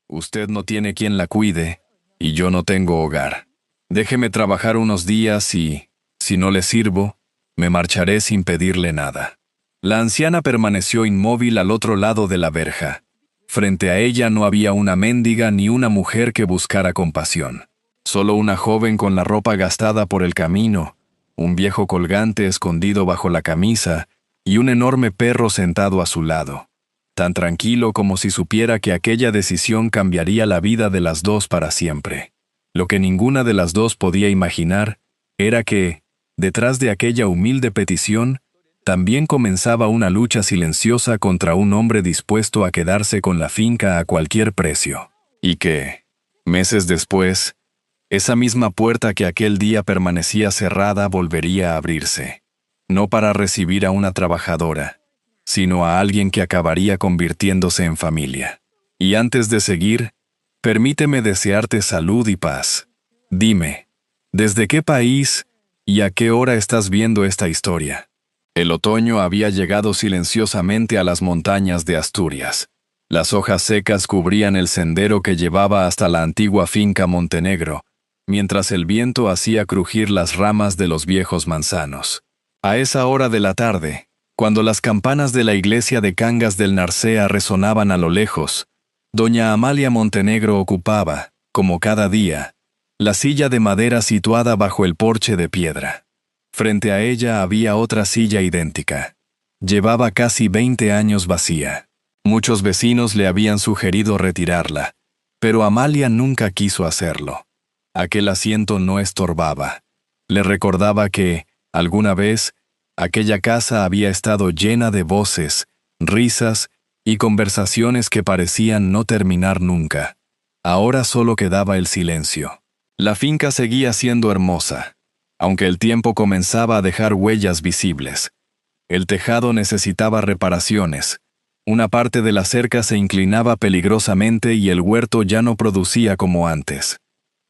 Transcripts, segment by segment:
Usted no tiene quien la cuide, y yo no tengo hogar. Déjeme trabajar unos días y, si no le sirvo, me marcharé sin pedirle nada. La anciana permaneció inmóvil al otro lado de la verja. Frente a ella no había una mendiga ni una mujer que buscara compasión. Solo una joven con la ropa gastada por el camino, un viejo colgante escondido bajo la camisa y un enorme perro sentado a su lado, tan tranquilo como si supiera que aquella decisión cambiaría la vida de las dos para siempre. Lo que ninguna de las dos podía imaginar era que, detrás de aquella humilde petición, también comenzaba una lucha silenciosa contra un hombre dispuesto a quedarse con la finca a cualquier precio. Y que, meses después, esa misma puerta que aquel día permanecía cerrada volvería a abrirse. No para recibir a una trabajadora, sino a alguien que acabaría convirtiéndose en familia. Y antes de seguir, permíteme desearte salud y paz. Dime, ¿desde qué país y a qué hora estás viendo esta historia? El otoño había llegado silenciosamente a las montañas de Asturias. Las hojas secas cubrían el sendero que llevaba hasta la antigua finca Montenegro, mientras el viento hacía crujir las ramas de los viejos manzanos. A esa hora de la tarde, cuando las campanas de la iglesia de Cangas del Narcea resonaban a lo lejos, doña Amalia Montenegro ocupaba, como cada día, la silla de madera situada bajo el porche de piedra. Frente a ella había otra silla idéntica. Llevaba casi 20 años vacía. Muchos vecinos le habían sugerido retirarla, pero Amalia nunca quiso hacerlo. Aquel asiento no estorbaba. Le recordaba que, alguna vez, aquella casa había estado llena de voces, risas y conversaciones que parecían no terminar nunca. Ahora solo quedaba el silencio. La finca seguía siendo hermosa, aunque el tiempo comenzaba a dejar huellas visibles. El tejado necesitaba reparaciones. Una parte de la cerca se inclinaba peligrosamente y el huerto ya no producía como antes.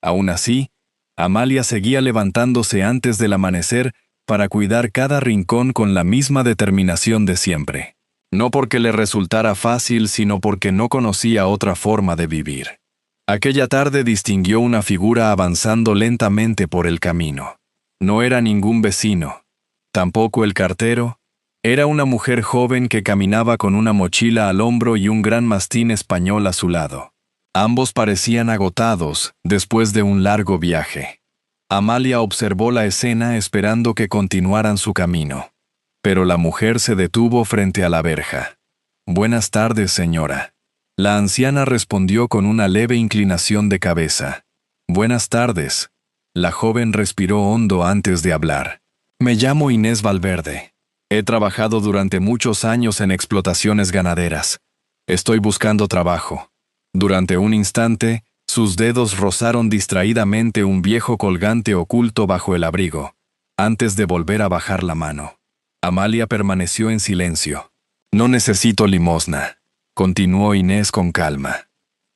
Aún así, Amalia seguía levantándose antes del amanecer para cuidar cada rincón con la misma determinación de siempre. No porque le resultara fácil, sino porque no conocía otra forma de vivir. Aquella tarde distinguió una figura avanzando lentamente por el camino. No era ningún vecino, tampoco el cartero. Era una mujer joven que caminaba con una mochila al hombro y un gran mastín español a su lado. Ambos parecían agotados después de un largo viaje. Amalia observó la escena esperando que continuaran su camino. Pero la mujer se detuvo frente a la verja. «Buenas tardes, señora». La anciana respondió con una leve inclinación de cabeza. «Buenas tardes». La joven respiró hondo antes de hablar. «Me llamo Inés Valverde. He trabajado durante muchos años en explotaciones ganaderas. Estoy buscando trabajo». Durante un instante, sus dedos rozaron distraídamente un viejo colgante oculto bajo el abrigo, antes de volver a bajar la mano. Amalia permaneció en silencio. «No necesito limosna», continuó Inés con calma.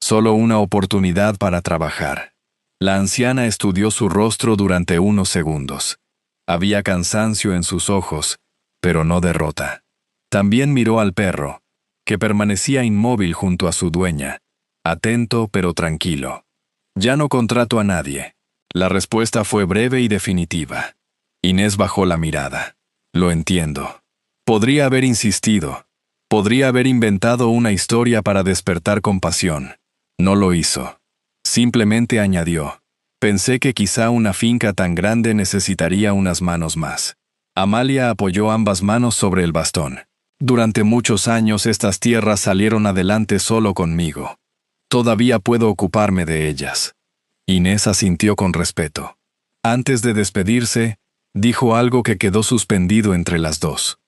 «Solo una oportunidad para trabajar». La anciana estudió su rostro durante unos segundos. Había cansancio en sus ojos, pero no derrota. También miró al perro, que permanecía inmóvil junto a su dueña, atento pero tranquilo. «Ya no contrato a nadie». La respuesta fue breve y definitiva. Inés bajó la mirada. «Lo entiendo». Podría haber insistido. Podría haber inventado una historia para despertar compasión. No lo hizo. Simplemente añadió: «Pensé que quizá una finca tan grande necesitaría unas manos más». Amalia apoyó ambas manos sobre el bastón. «Durante muchos años estas tierras salieron adelante solo conmigo. Todavía puedo ocuparme de ellas». Inés asintió con respeto. Antes de despedirse, dijo algo que quedó suspendido entre las dos.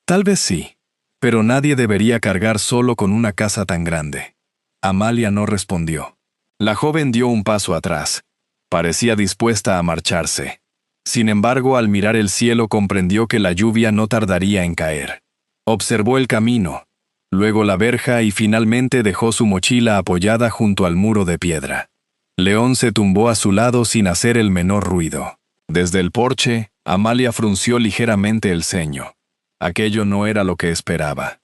«Tal vez sí, pero nadie debería cargar solo con una casa tan grande». Amalia no respondió. La joven dio un paso atrás. Parecía dispuesta a marcharse. Sin embargo, al mirar el cielo comprendió que la lluvia no tardaría en caer. Observó el camino, luego la verja y finalmente dejó su mochila apoyada junto al muro de piedra. León se tumbó a su lado sin hacer el menor ruido. Desde el porche, Amalia frunció ligeramente el ceño. Aquello no era lo que esperaba.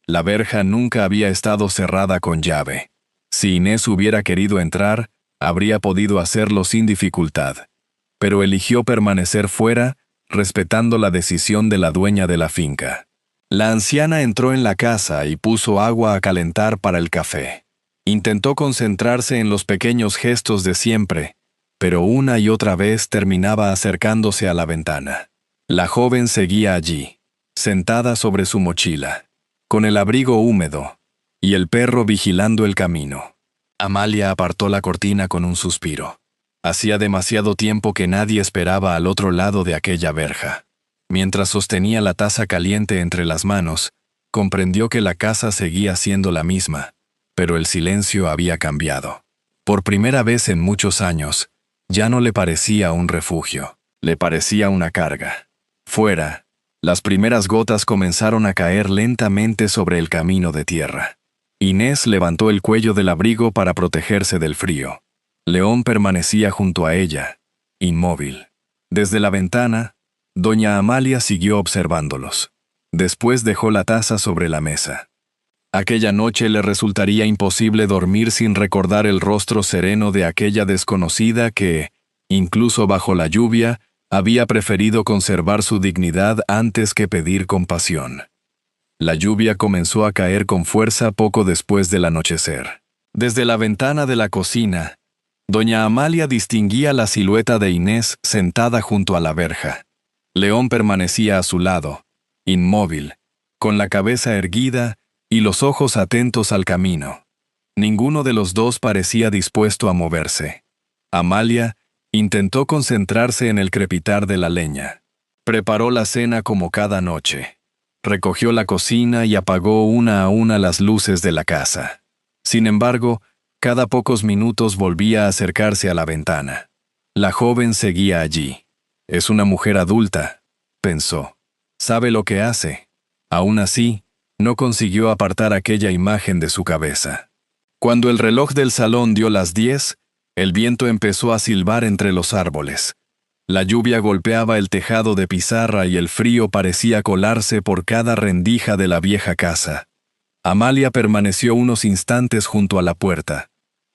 La verja nunca había estado cerrada con llave. Si Inés hubiera querido entrar, habría podido hacerlo sin dificultad, pero eligió permanecer fuera, respetando la decisión de la dueña de la finca. La anciana entró en la casa y puso agua a calentar para el café. Intentó concentrarse en los pequeños gestos de siempre, pero una y otra vez terminaba acercándose a la ventana. La joven seguía allí, sentada sobre su mochila, con el abrigo húmedo, y el perro vigilando el camino. Amalia apartó la cortina con un suspiro. Hacía demasiado tiempo que nadie esperaba al otro lado de aquella verja. Mientras sostenía la taza caliente entre las manos, comprendió que la casa seguía siendo la misma, pero el silencio había cambiado. Por primera vez en muchos años, ya no le parecía un refugio, le parecía una carga. Fuera, las primeras gotas comenzaron a caer lentamente sobre el camino de tierra. Inés levantó el cuello del abrigo para protegerse del frío. León permanecía junto a ella, inmóvil. Desde la ventana, doña Amalia siguió observándolos. Después dejó la taza sobre la mesa. Aquella noche le resultaría imposible dormir sin recordar el rostro sereno de aquella desconocida que, incluso bajo la lluvia, había preferido conservar su dignidad antes que pedir compasión. La lluvia comenzó a caer con fuerza poco después del anochecer. Desde la ventana de la cocina, doña Amalia distinguía la silueta de Inés sentada junto a la verja. León permanecía a su lado, inmóvil, con la cabeza erguida y los ojos atentos al camino. Ninguno de los dos parecía dispuesto a moverse. Amalia intentó concentrarse en el crepitar de la leña. Preparó la cena como cada noche. Recogió la cocina y apagó una a una las luces de la casa. Sin embargo, cada pocos minutos volvía a acercarse a la ventana. La joven seguía allí. Es una mujer adulta, pensó. Sabe lo que hace. Aún así, no consiguió apartar aquella imagen de su cabeza. Cuando el reloj del salón dio las 10, el viento empezó a silbar entre los árboles. La lluvia golpeaba el tejado de pizarra y el frío parecía colarse por cada rendija de la vieja casa. Amalia permaneció unos instantes junto a la puerta.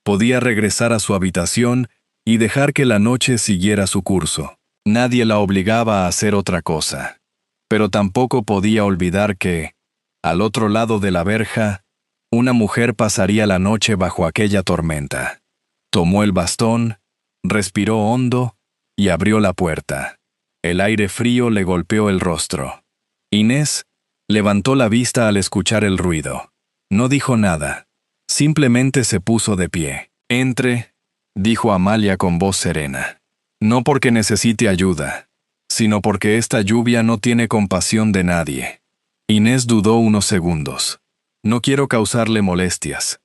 Podía regresar a su habitación y dejar que la noche siguiera su curso. Nadie la obligaba a hacer otra cosa. Pero tampoco podía olvidar que, al otro lado de la verja, una mujer pasaría la noche bajo aquella tormenta. Tomó el bastón, respiró hondo y abrió la puerta. El aire frío le golpeó el rostro. Inés levantó la vista al escuchar el ruido. No dijo nada. Simplemente se puso de pie. «Entre», dijo Amalia con voz serena. «No porque necesite ayuda, sino porque esta lluvia no tiene compasión de nadie». Inés dudó unos segundos. «No quiero causarle molestias.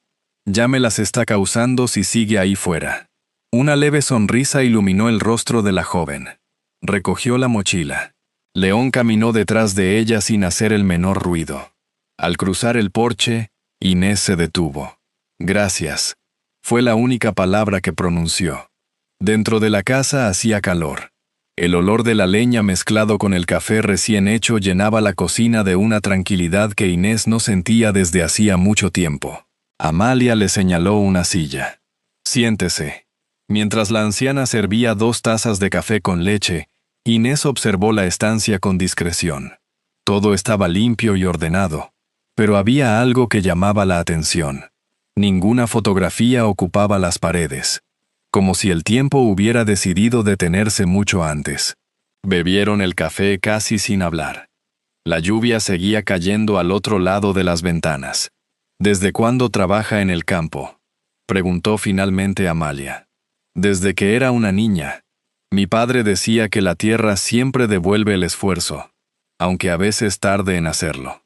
Ya me las está causando si sigue ahí fuera». Una leve sonrisa iluminó el rostro de la joven. Recogió la mochila. León caminó detrás de ella sin hacer el menor ruido. Al cruzar el porche, Inés se detuvo. «Gracias», fue la única palabra que pronunció. Dentro de la casa hacía calor. El olor de la leña mezclado con el café recién hecho llenaba la cocina de una tranquilidad que Inés no sentía desde hacía mucho tiempo. Amalia le señaló una silla. «Siéntese». Mientras la anciana servía 2 tazas de café con leche, Inés observó la estancia con discreción. Todo estaba limpio y ordenado, pero había algo que llamaba la atención. Ninguna fotografía ocupaba las paredes, como si el tiempo hubiera decidido detenerse mucho antes. Bebieron el café casi sin hablar. La lluvia seguía cayendo al otro lado de las ventanas. «¿Desde cuándo trabaja en el campo?», preguntó finalmente Amalia. «Desde que era una niña. Mi padre decía que la tierra siempre devuelve el esfuerzo, aunque a veces tarde en hacerlo».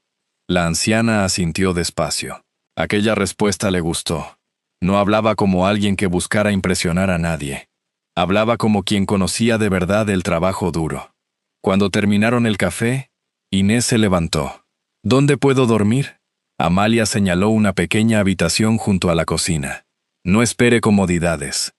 La anciana asintió despacio. Aquella respuesta le gustó. No hablaba como alguien que buscara impresionar a nadie. Hablaba como quien conocía de verdad el trabajo duro. Cuando terminaron el café, Inés se levantó. «¿Dónde puedo dormir?». Amalia señaló una pequeña habitación junto a la cocina. «No espere comodidades.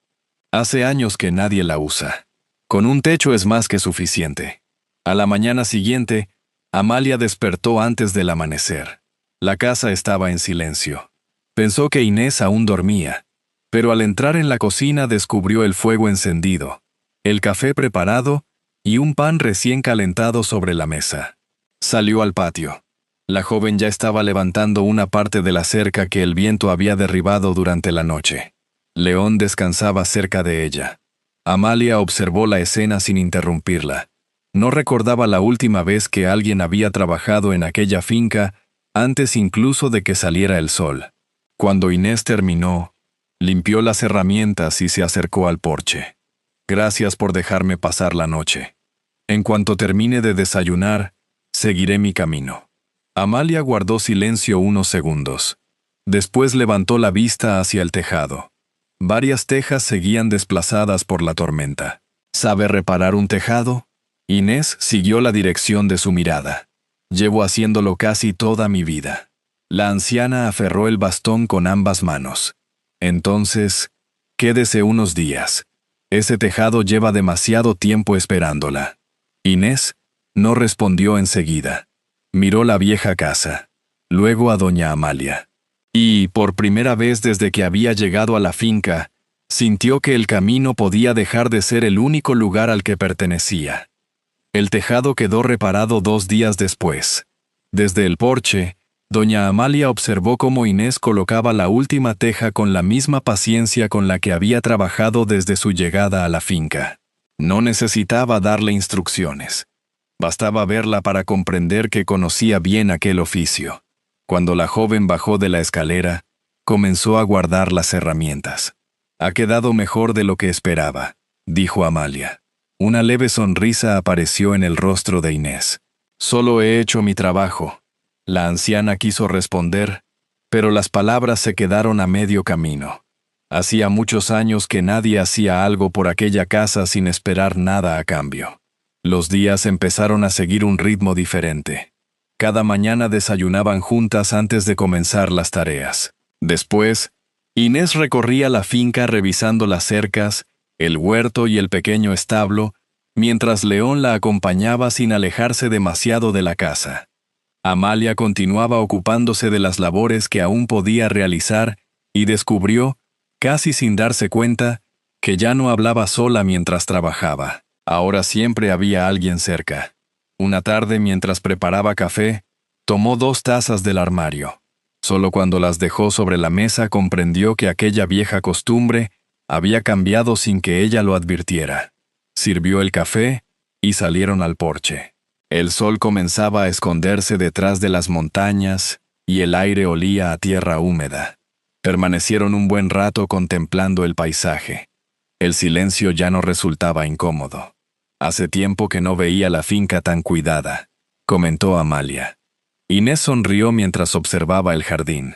Hace años que nadie la usa. Con un techo es más que suficiente». A la mañana siguiente, Amalia despertó antes del amanecer. La casa estaba en silencio. Pensó que Inés aún dormía, pero al entrar en la cocina descubrió el fuego encendido, el café preparado y un pan recién calentado sobre la mesa. Salió al patio. La joven ya estaba levantando una parte de la cerca que el viento había derribado durante la noche. León descansaba cerca de ella. Amalia observó la escena sin interrumpirla. No recordaba la última vez que alguien había trabajado en aquella finca antes incluso de que saliera el sol. Cuando Inés terminó, limpió las herramientas y se acercó al porche. Gracias por dejarme pasar la noche. En cuanto termine de desayunar, seguiré mi camino. Amalia guardó silencio unos segundos. Después levantó la vista hacia el tejado. Varias tejas seguían desplazadas por la tormenta. ¿Sabe reparar un tejado? Inés siguió la dirección de su mirada. Llevo haciéndolo casi toda mi vida. La anciana aferró el bastón con ambas manos. Entonces, quédese unos días. Ese tejado lleva demasiado tiempo esperándola. Inés no respondió enseguida. Miró la vieja casa, luego a doña Amalia. Y, por primera vez desde que había llegado a la finca, sintió que el camino podía dejar de ser el único lugar al que pertenecía. El tejado quedó reparado 2 días después. Desde el porche, doña Amalia observó cómo Inés colocaba la última teja con la misma paciencia con la que había trabajado desde su llegada a la finca. No necesitaba darle instrucciones. Bastaba verla para comprender que conocía bien aquel oficio. Cuando la joven bajó de la escalera, comenzó a guardar las herramientas. «Ha quedado mejor de lo que esperaba», dijo Amalia. Una leve sonrisa apareció en el rostro de Inés. «Solo he hecho mi trabajo». La anciana quiso responder, pero las palabras se quedaron a medio camino. Hacía muchos años que nadie hacía algo por aquella casa sin esperar nada a cambio. Los días empezaron a seguir un ritmo diferente. Cada mañana desayunaban juntas antes de comenzar las tareas. Después, Inés recorría la finca revisando las cercas, el huerto y el pequeño establo, mientras León la acompañaba sin alejarse demasiado de la casa. Amalia continuaba ocupándose de las labores que aún podía realizar y descubrió, casi sin darse cuenta, que ya no hablaba sola mientras trabajaba. Ahora siempre había alguien cerca. Una tarde, mientras preparaba café, tomó 2 tazas del armario. Solo cuando las dejó sobre la mesa comprendió que aquella vieja costumbre había cambiado sin que ella lo advirtiera. Sirvió el café y salieron al porche. El sol comenzaba a esconderse detrás de las montañas y el aire olía a tierra húmeda. Permanecieron un buen rato contemplando el paisaje. El silencio ya no resultaba incómodo. «Hace tiempo que no veía la finca tan cuidada», comentó Amalia. Inés sonrió mientras observaba el jardín.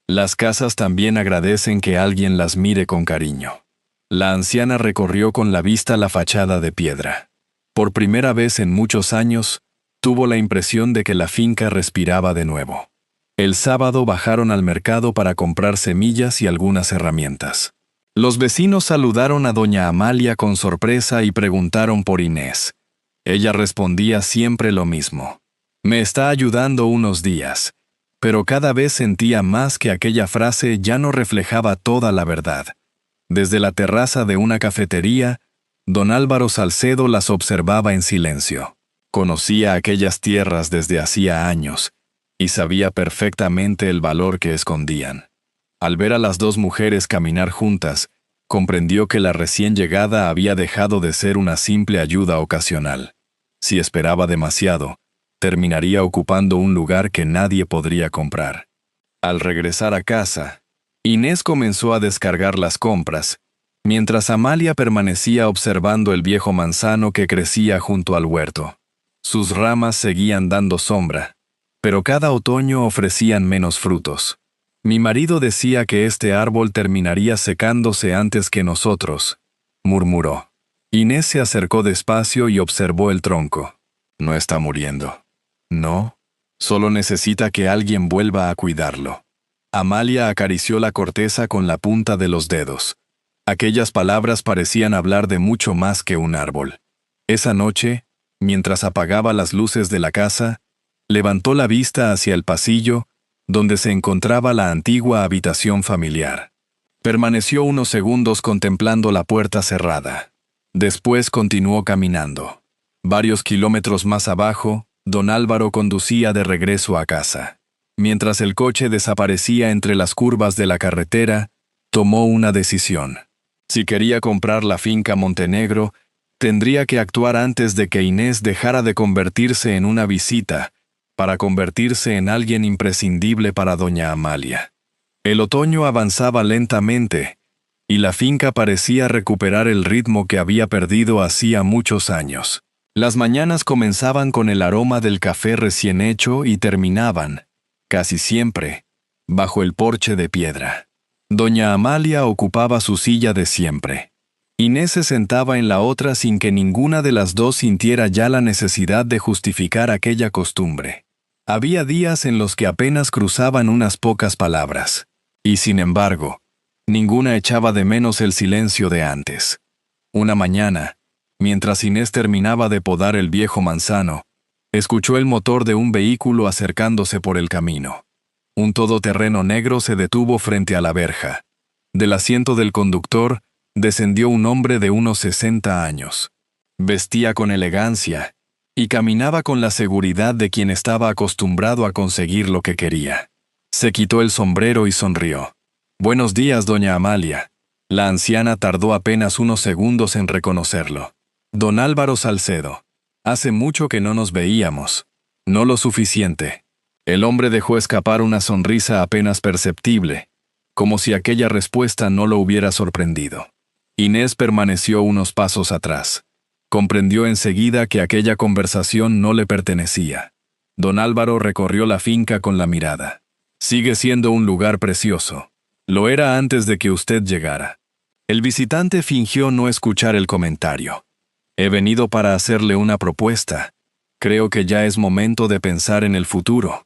Las casas también agradecen que alguien las mire con cariño. La anciana recorrió con la vista la fachada de piedra. Por primera vez en muchos años, tuvo la impresión de que la finca respiraba de nuevo. El sábado bajaron al mercado para comprar semillas y algunas herramientas. Los vecinos saludaron a doña Amalia con sorpresa y preguntaron por Inés. Ella respondía siempre lo mismo. «Me está ayudando unos días», pero cada vez sentía más que aquella frase ya no reflejaba toda la verdad. Desde la terraza de una cafetería, don Álvaro Salcedo las observaba en silencio. Conocía aquellas tierras desde hacía años y sabía perfectamente el valor que escondían. Al ver a las 2 mujeres caminar juntas, comprendió que la recién llegada había dejado de ser una simple ayuda ocasional. Si esperaba demasiado, terminaría ocupando un lugar que nadie podría comprar. Al regresar a casa, Inés comenzó a descargar las compras, mientras Amalia permanecía observando el viejo manzano que crecía junto al huerto. Sus ramas seguían dando sombra, pero cada otoño ofrecían menos frutos. «Mi marido decía que este árbol terminaría secándose antes que nosotros», murmuró. Inés se acercó despacio y observó el tronco. «No está muriendo». «No, solo necesita que alguien vuelva a cuidarlo». Amalia acarició la corteza con la punta de los dedos. Aquellas palabras parecían hablar de mucho más que un árbol. Esa noche, mientras apagaba las luces de la casa, levantó la vista hacia el pasillo donde se encontraba la antigua habitación familiar. Permaneció unos segundos contemplando la puerta cerrada. Después continuó caminando. Varios kilómetros más abajo, don Álvaro conducía de regreso a casa. Mientras el coche desaparecía entre las curvas de la carretera, tomó una decisión. Si quería comprar la finca Montenegro, tendría que actuar antes de que Inés dejara de convertirse en una visita, para convertirse en alguien imprescindible para doña Amalia. El otoño avanzaba lentamente, y la finca parecía recuperar el ritmo que había perdido hacía muchos años. Las mañanas comenzaban con el aroma del café recién hecho y terminaban, casi siempre, bajo el porche de piedra. Doña Amalia ocupaba su silla de siempre. Inés se sentaba en la otra sin que ninguna de las dos sintiera ya la necesidad de justificar aquella costumbre. Había días en los que apenas cruzaban unas pocas palabras, y sin embargo, ninguna echaba de menos el silencio de antes. Una mañana, mientras Inés terminaba de podar el viejo manzano, escuchó el motor de un vehículo acercándose por el camino. Un todoterreno negro se detuvo frente a la verja. Del asiento del conductor descendió un hombre de unos 60 años. Vestía con elegancia y caminaba con la seguridad de quien estaba acostumbrado a conseguir lo que quería. Se quitó el sombrero y sonrió. «Buenos días, doña Amalia». La anciana tardó apenas unos segundos en reconocerlo. «Don Álvaro Salcedo. Hace mucho que no nos veíamos. No lo suficiente». El hombre dejó escapar una sonrisa apenas perceptible, como si aquella respuesta no lo hubiera sorprendido. Inés permaneció unos pasos atrás. Comprendió enseguida que aquella conversación no le pertenecía. Don Álvaro recorrió la finca con la mirada. «Sigue siendo un lugar precioso. Lo era antes de que usted llegara». El visitante fingió no escuchar el comentario. «He venido para hacerle una propuesta. Creo que ya es momento de pensar en el futuro.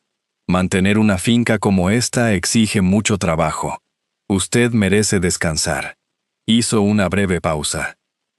Mantener una finca como esta exige mucho trabajo. Usted merece descansar». Hizo una breve pausa.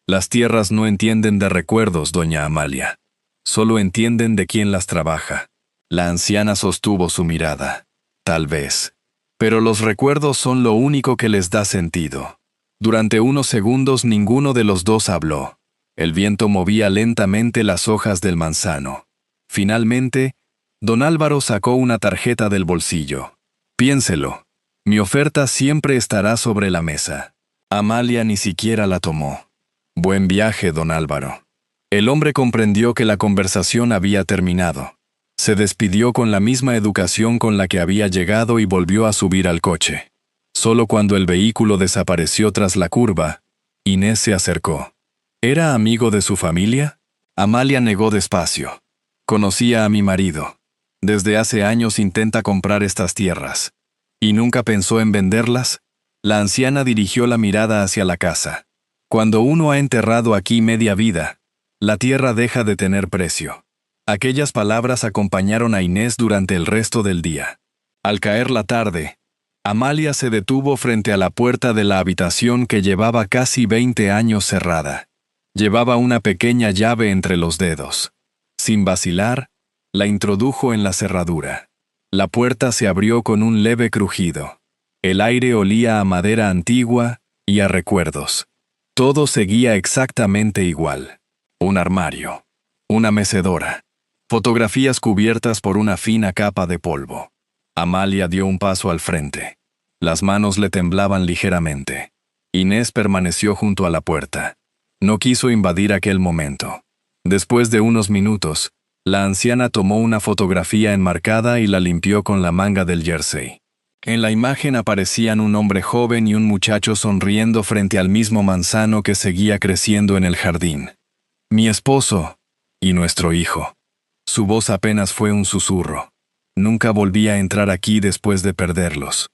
«Las tierras no entienden de recuerdos, doña Amalia. Solo entienden de quién las trabaja». La anciana sostuvo su mirada. «Tal vez. Pero los recuerdos son lo único que les da sentido». Durante unos segundos ninguno de los dos habló. El viento movía lentamente las hojas del manzano. Finalmente, don Álvaro sacó una tarjeta del bolsillo. «Piénselo. Mi oferta siempre estará sobre la mesa». Amalia ni siquiera la tomó. «Buen viaje, don Álvaro». El hombre comprendió que la conversación había terminado. Se despidió con la misma educación con la que había llegado y volvió a subir al coche. Solo cuando el vehículo desapareció tras la curva, Inés se acercó. ¿Era amigo de su familia? Amalia negó despacio. «Conocía a mi marido. Desde hace años intenta comprar estas tierras. ¿Y nunca pensó en venderlas?». La anciana dirigió la mirada hacia la casa. «Cuando uno ha enterrado aquí media vida, la tierra deja de tener precio». Aquellas palabras acompañaron a Inés durante el resto del día. Al caer la tarde, Amalia se detuvo frente a la puerta de la habitación que llevaba casi 20 años cerrada. Llevaba una pequeña llave entre los dedos. Sin vacilar, la introdujo en la cerradura. La puerta se abrió con un leve crujido. El aire olía a madera antigua y a recuerdos. Todo seguía exactamente igual. Un armario. Una mecedora. Fotografías cubiertas por una fina capa de polvo. Amalia dio un paso al frente. Las manos le temblaban ligeramente. Inés permaneció junto a la puerta. No quiso invadir aquel momento. Después de unos minutos, la anciana tomó una fotografía enmarcada y la limpió con la manga del jersey. En la imagen aparecían un hombre joven y un muchacho sonriendo frente al mismo manzano que seguía creciendo en el jardín. «Mi esposo y nuestro hijo». Su voz apenas fue un susurro. «Nunca volví a entrar aquí después de perderlos».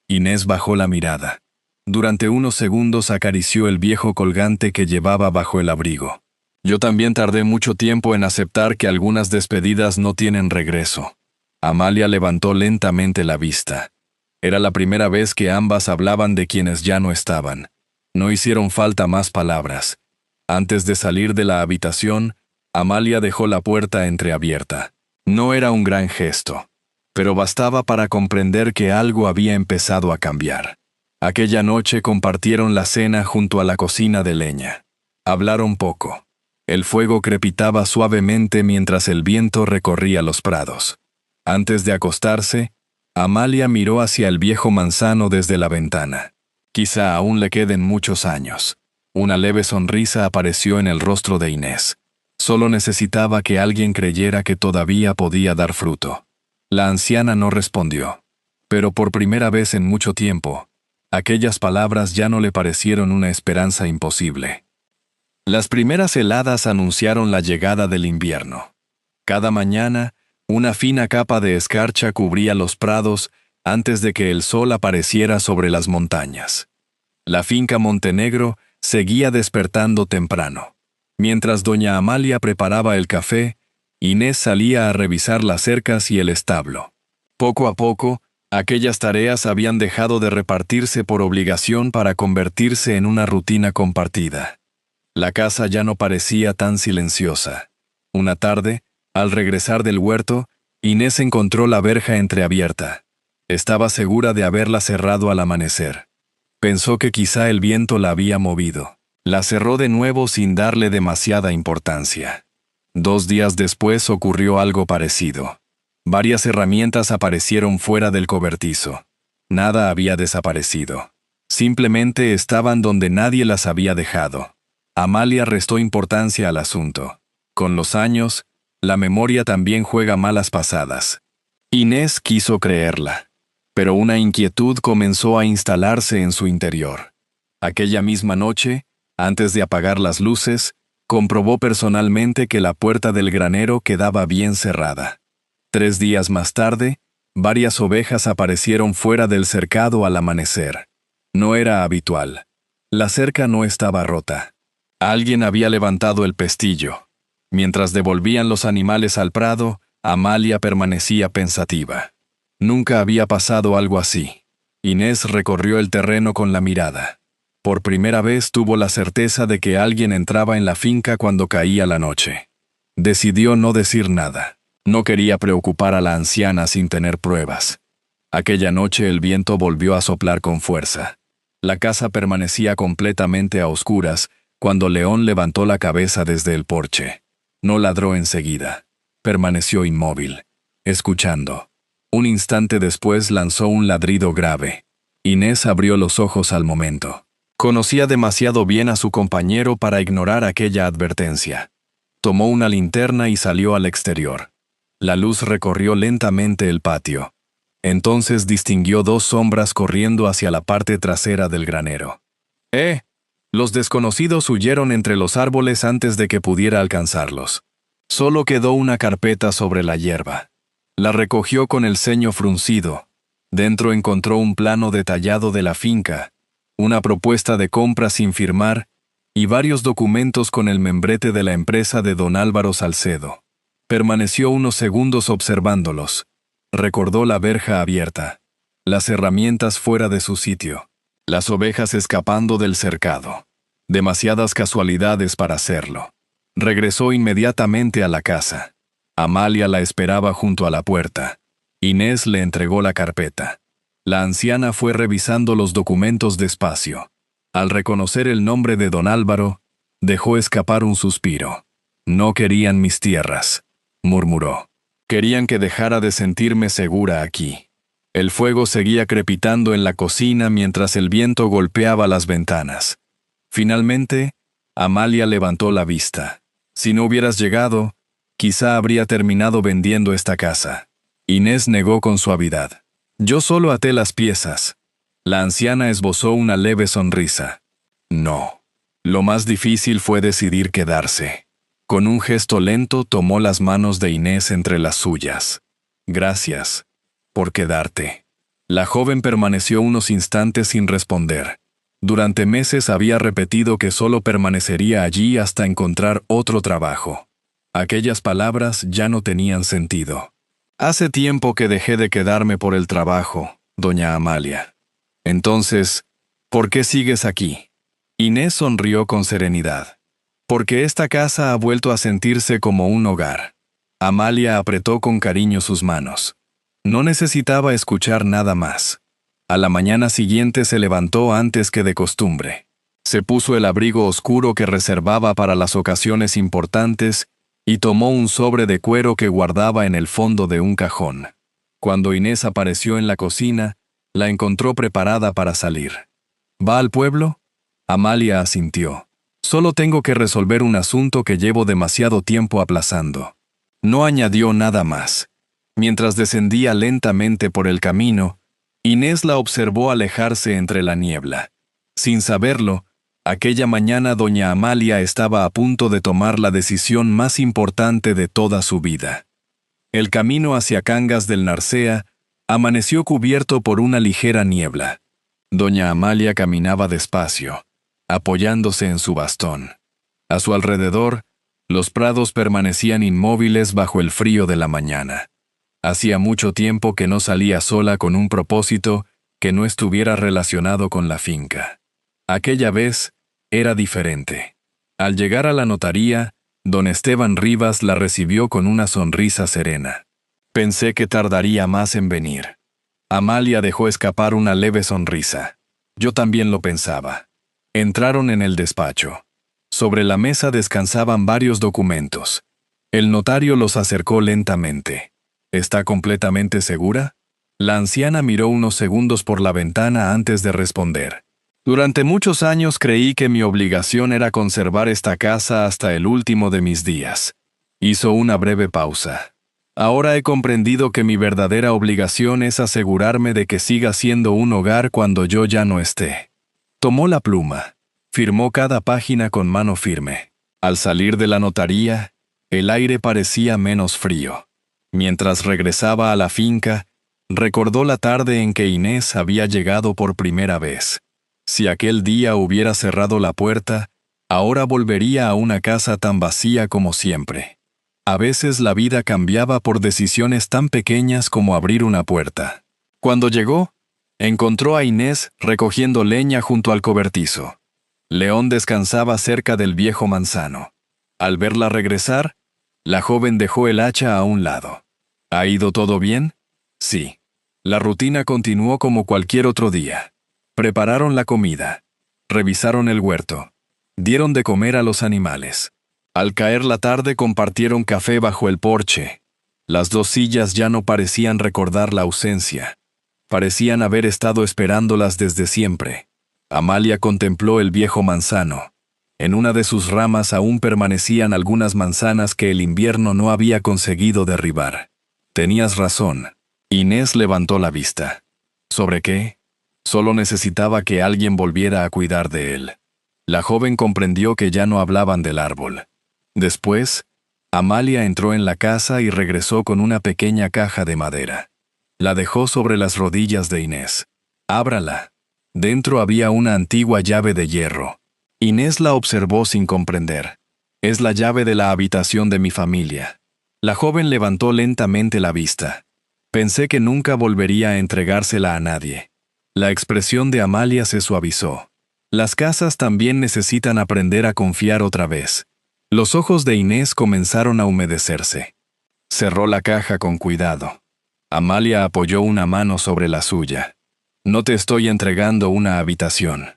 Inés bajó la mirada. Durante unos segundos acarició el viejo colgante que llevaba bajo el abrigo. «Yo también tardé mucho tiempo en aceptar que algunas despedidas no tienen regreso». Amalia levantó lentamente la vista. Era la primera vez que ambas hablaban de quienes ya no estaban. No hicieron falta más palabras. Antes de salir de la habitación, Amalia dejó la puerta entreabierta. No era un gran gesto. pero bastaba para comprender que algo había empezado a cambiar. Aquella noche compartieron la cena junto a la cocina de leña. Hablaron poco. El fuego crepitaba suavemente mientras el viento recorría los prados. Antes de acostarse, Amalia miró hacia el viejo manzano desde la ventana. Quizá aún le queden muchos años. Una leve sonrisa apareció en el rostro de Inés. Solo necesitaba que alguien creyera que todavía podía dar fruto. La anciana no respondió. Pero por primera vez en mucho tiempo, aquellas palabras ya no le parecieron una esperanza imposible. Las primeras heladas anunciaron la llegada del invierno. Cada mañana, una fina capa de escarcha cubría los prados antes de que el sol apareciera sobre las montañas. La finca Montenegro seguía despertando temprano. Mientras doña Amalia preparaba el café, Inés salía a revisar las cercas y el establo. Poco a poco, aquellas tareas habían dejado de repartirse por obligación para convertirse en una rutina compartida. La casa ya no parecía tan silenciosa. Una tarde, al regresar del huerto, Inés encontró la verja entreabierta. Estaba segura de haberla cerrado al amanecer. Pensó que quizá el viento la había movido. La cerró de nuevo sin darle demasiada importancia. 2 días después ocurrió algo parecido. Varias herramientas aparecieron fuera del cobertizo. Nada había desaparecido. Simplemente estaban donde nadie las había dejado. Amalia restó importancia al asunto. Con los años, la memoria también juega malas pasadas. Inés quiso creerla, pero una inquietud comenzó a instalarse en su interior. Aquella misma noche, antes de apagar las luces, comprobó personalmente que la puerta del granero quedaba bien cerrada. 3 días más tarde, varias ovejas aparecieron fuera del cercado al amanecer. No era habitual. La cerca no estaba rota. Alguien había levantado el pestillo. Mientras devolvían los animales al prado, Amalia permanecía pensativa. Nunca había pasado algo así. Inés recorrió el terreno con la mirada. Por primera vez tuvo la certeza de que alguien entraba en la finca cuando caía la noche. Decidió no decir nada. No quería preocupar a la anciana sin tener pruebas. Aquella noche el viento volvió a soplar con fuerza. La casa permanecía completamente a oscuras cuando León levantó la cabeza desde el porche. No ladró enseguida. Permaneció inmóvil, escuchando. Un instante después lanzó un ladrido grave. Inés abrió los ojos al momento. Conocía demasiado bien a su compañero para ignorar aquella advertencia. Tomó una linterna y salió al exterior. La luz recorrió lentamente el patio. Entonces distinguió 2 sombras corriendo hacia la parte trasera del granero. Los desconocidos huyeron entre los árboles antes de que pudiera alcanzarlos. Solo quedó una carpeta sobre la hierba. La recogió con el ceño fruncido. Dentro encontró un plano detallado de la finca, una propuesta de compra sin firmar y varios documentos con el membrete de la empresa de don Álvaro Salcedo. Permaneció unos segundos observándolos. Recordó la verja abierta, las herramientas fuera de su sitio, las ovejas escapando del cercado. Demasiadas casualidades para hacerlo. Regresó inmediatamente a la casa. Amalia la esperaba junto a la puerta. Inés le entregó la carpeta. La anciana fue revisando los documentos despacio. Al reconocer el nombre de don Álvaro, dejó escapar un suspiro. No querían mis tierras, murmuró. Querían que dejara de sentirme segura aquí. El fuego seguía crepitando en la cocina mientras el viento golpeaba las ventanas. Finalmente, Amalia levantó la vista. Si no hubieras llegado, quizá habría terminado vendiendo esta casa. Inés negó con suavidad. Yo solo até las piezas. La anciana esbozó una leve sonrisa. No. Lo más difícil fue decidir quedarse. Con un gesto lento tomó las manos de Inés entre las suyas. Gracias por quedarte. La joven permaneció unos instantes sin responder. Durante meses había repetido que solo permanecería allí hasta encontrar otro trabajo. Aquellas palabras ya no tenían sentido. Hace tiempo que dejé de quedarme por el trabajo, doña Amalia. Entonces, ¿por qué sigues aquí? Inés sonrió con serenidad. Porque esta casa ha vuelto a sentirse como un hogar. Amalia apretó con cariño sus manos. No necesitaba escuchar nada más. A la mañana siguiente se levantó antes que de costumbre. Se puso el abrigo oscuro que reservaba para las ocasiones importantes y tomó un sobre de cuero que guardaba en el fondo de un cajón. Cuando Inés apareció en la cocina, la encontró preparada para salir. ¿Va al pueblo? Amalia asintió. Solo tengo que resolver un asunto que llevo demasiado tiempo aplazando. No añadió nada más. Mientras descendía lentamente por el camino, Inés la observó alejarse entre la niebla. Sin saberlo, aquella mañana doña Amalia estaba a punto de tomar la decisión más importante de toda su vida. El camino hacia Cangas del Narcea amaneció cubierto por una ligera niebla. Doña Amalia caminaba despacio, apoyándose en su bastón. A su alrededor, los prados permanecían inmóviles bajo el frío de la mañana. Hacía mucho tiempo que no salía sola con un propósito que no estuviera relacionado con la finca. Aquella vez era diferente. Al llegar a la notaría, don Esteban Rivas la recibió con una sonrisa serena. Pensé que tardaría más en venir. Amalia dejó escapar una leve sonrisa. Yo también lo pensaba. Entraron en el despacho. Sobre la mesa descansaban varios documentos. El notario los acercó lentamente. ¿Está completamente segura? La anciana miró unos segundos por la ventana antes de responder. Durante muchos años creí que mi obligación era conservar esta casa hasta el último de mis días. Hizo una breve pausa. Ahora he comprendido que mi verdadera obligación es asegurarme de que siga siendo un hogar cuando yo ya no esté. Tomó la pluma. Firmó cada página con mano firme. Al salir de la notaría, el aire parecía menos frío. Mientras regresaba a la finca, recordó la tarde en que Inés había llegado por primera vez. Si aquel día hubiera cerrado la puerta, ahora volvería a una casa tan vacía como siempre. A veces la vida cambiaba por decisiones tan pequeñas como abrir una puerta. Cuando llegó, encontró a Inés recogiendo leña junto al cobertizo. León descansaba cerca del viejo manzano. Al verla regresar, la joven dejó el hacha a un lado. ¿Ha ido todo bien? Sí. La rutina continuó como cualquier otro día. Prepararon la comida. Revisaron el huerto. Dieron de comer a los animales. Al caer la tarde compartieron café bajo el porche. Las dos sillas ya no parecían recordar la ausencia. Parecían haber estado esperándolas desde siempre. Amalia contempló el viejo manzano. En una de sus ramas aún permanecían algunas manzanas que el invierno no había conseguido derribar. Tenías razón. Inés levantó la vista. ¿Sobre qué? Solo necesitaba que alguien volviera a cuidar de él. La joven comprendió que ya no hablaban del árbol. Después, Amalia entró en la casa y regresó con una pequeña caja de madera. La dejó sobre las rodillas de Inés. «Ábrala». Dentro había una antigua llave de hierro. Inés la observó sin comprender. «Es la llave de la habitación de mi familia». La joven levantó lentamente la vista. Pensé que nunca volvería a entregársela a nadie. La expresión de Amalia se suavizó. Las casas también necesitan aprender a confiar otra vez. Los ojos de Inés comenzaron a humedecerse. Cerró la caja con cuidado. Amalia apoyó una mano sobre la suya. «No te estoy entregando una habitación».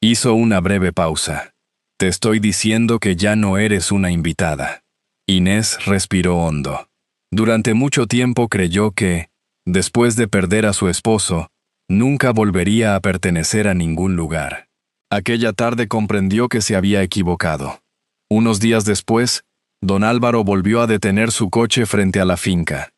Hizo una breve pausa. «Te estoy diciendo que ya no eres una invitada». Inés respiró hondo. Durante mucho tiempo creyó que, después de perder a su esposo, nunca volvería a pertenecer a ningún lugar. Aquella tarde comprendió que se había equivocado. Unos días después, don Álvaro volvió a detener su coche frente a la finca.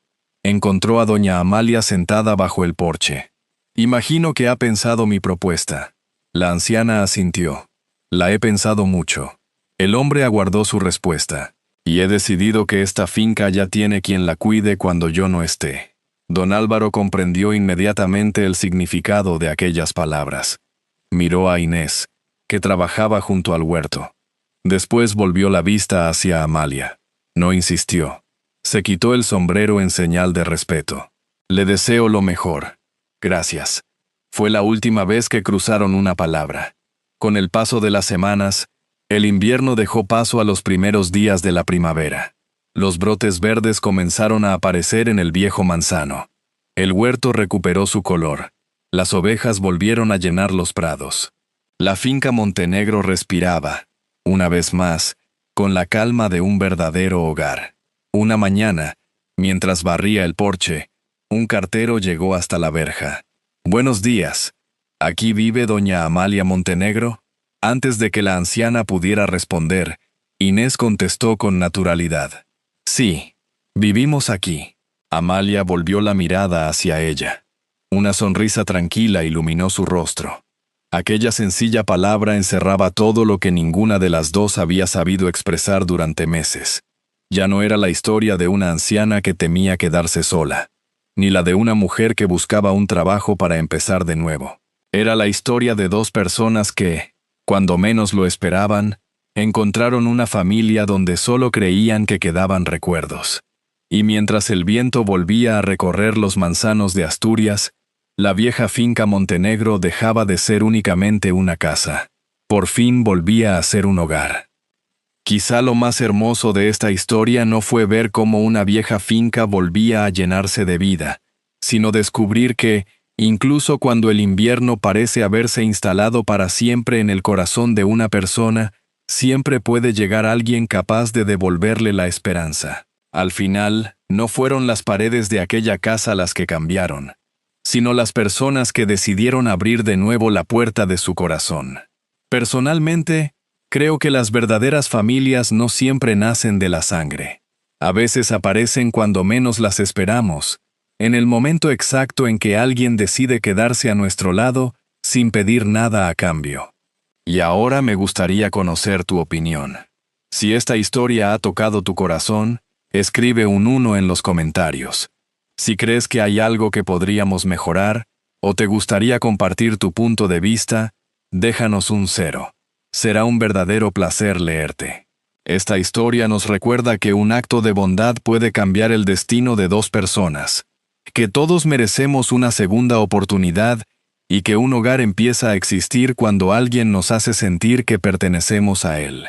Encontró a doña Amalia sentada bajo el porche. «Imagino que ha pensado mi propuesta». La anciana asintió. «La he pensado mucho». El hombre aguardó su respuesta. «Y he decidido que esta finca ya tiene quien la cuide cuando yo no esté». Don Álvaro comprendió inmediatamente el significado de aquellas palabras. Miró a Inés, que trabajaba junto al huerto. Después volvió la vista hacia Amalia. No insistió. Se quitó el sombrero en señal de respeto. «Le deseo lo mejor». «Gracias». Fue la última vez que cruzaron una palabra. Con el paso de las semanas, el invierno dejó paso a los primeros días de la primavera. Los brotes verdes comenzaron a aparecer en el viejo manzano. El huerto recuperó su color. Las ovejas volvieron a llenar los prados. La finca Montenegro respiraba, una vez más, con la calma de un verdadero hogar. Una mañana, mientras barría el porche, un cartero llegó hasta la verja. «Buenos días. ¿Aquí vive doña Amalia Montenegro?» Antes de que la anciana pudiera responder, Inés contestó con naturalidad. «Sí, vivimos aquí». Amalia volvió la mirada hacia ella. Una sonrisa tranquila iluminó su rostro. Aquella sencilla palabra encerraba todo lo que ninguna de las dos había sabido expresar durante meses. Ya no era la historia de una anciana que temía quedarse sola, ni la de una mujer que buscaba un trabajo para empezar de nuevo. Era la historia de dos personas que, cuando menos lo esperaban, encontraron una familia donde solo creían que quedaban recuerdos. Y mientras el viento volvía a recorrer los manzanos de Asturias, la vieja finca Montenegro dejaba de ser únicamente una casa. Por fin volvía a ser un hogar. Quizá lo más hermoso de esta historia no fue ver cómo una vieja finca volvía a llenarse de vida, sino descubrir que, incluso cuando el invierno parece haberse instalado para siempre en el corazón de una persona, siempre puede llegar alguien capaz de devolverle la esperanza. Al final, no fueron las paredes de aquella casa las que cambiaron, sino las personas que decidieron abrir de nuevo la puerta de su corazón. Personalmente, creo que las verdaderas familias no siempre nacen de la sangre. A veces aparecen cuando menos las esperamos, en el momento exacto en que alguien decide quedarse a nuestro lado sin pedir nada a cambio. Y ahora me gustaría conocer tu opinión. Si esta historia ha tocado tu corazón, escribe un 1 en los comentarios. Si crees que hay algo que podríamos mejorar, o te gustaría compartir tu punto de vista, déjanos un 0. Será un verdadero placer leerte. Esta historia nos recuerda que un acto de bondad puede cambiar el destino de dos personas, que todos merecemos una segunda oportunidad y que un hogar empieza a existir cuando alguien nos hace sentir que pertenecemos a él.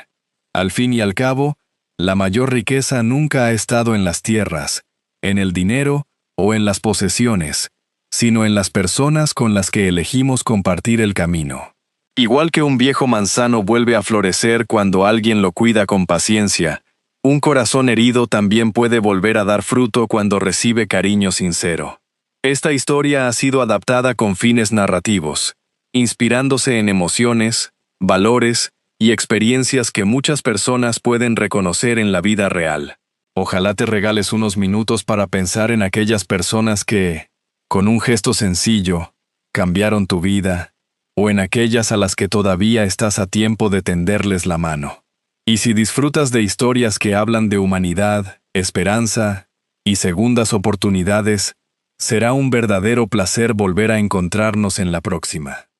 Al fin y al cabo, la mayor riqueza nunca ha estado en las tierras, en el dinero o en las posesiones, sino en las personas con las que elegimos compartir el camino. Igual que un viejo manzano vuelve a florecer cuando alguien lo cuida con paciencia, un corazón herido también puede volver a dar fruto cuando recibe cariño sincero. Esta historia ha sido adaptada con fines narrativos, inspirándose en emociones, valores y experiencias que muchas personas pueden reconocer en la vida real. Ojalá te regales unos minutos para pensar en aquellas personas que, con un gesto sencillo, cambiaron tu vida, o en aquellas a las que todavía estás a tiempo de tenderles la mano. Y si disfrutas de historias que hablan de humanidad, esperanza y segundas oportunidades, será un verdadero placer volver a encontrarnos en la próxima.